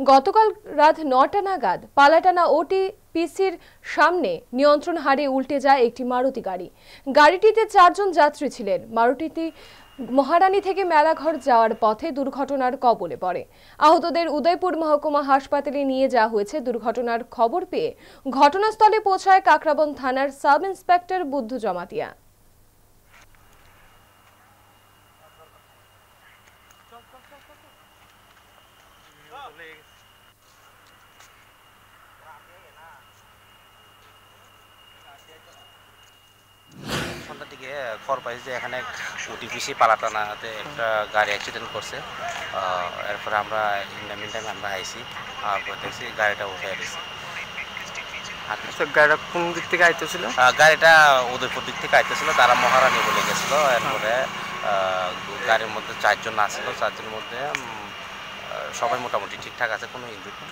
গতকাল রাত ৯টা নাগাদ পালাটানা ওটিপিসির সামনে নিয়ন্ত্রণ হারিয়ে উল্টে যায় একটি মারুতি গাড়ি। গাড়িটিতে ৪ জন যাত্রী ছিলেন। মারুতিটি মহারানী থেকে মেলাঘর যাওয়ার পথে দুর্ঘটনার কবলে পড়ে। আহতদের উদয়পুর মহকুমা হাসপাতালে নিয়ে যাওয়া হয়েছে। দুর্ঘটনার খবর পেয়ে ঘটনাস্থলে পৌঁছায় কাকরাবন থানার সাব ইন্সপেক্টর বুদ্ধ জমাতিয়া। সন্ধ্যার দিকে খবর পাইছি যে এখানে ওটিপিসি পালাটানাতে একটা গাড়ি অ্যাক্সিডেন্ট করছে। এরপরে আমরা ইন দ্য মিন টাইমে আমরা আইসি আর দেখছি গাড়িটা উঠে গেছে। গাড়িটা কোন দিক থেকে আইতেছিল? গাড়িটা উদয়পুর দিক থেকে আইতেছিল, তারা মহারানী বলে গেছিলো। এরপরে গাড়ির মধ্যে ৪ জন আসছিল, ৪ জনের মধ্যে সবাই মোটামুটি ঠিকঠাক আছে, কোনো ইনজুরি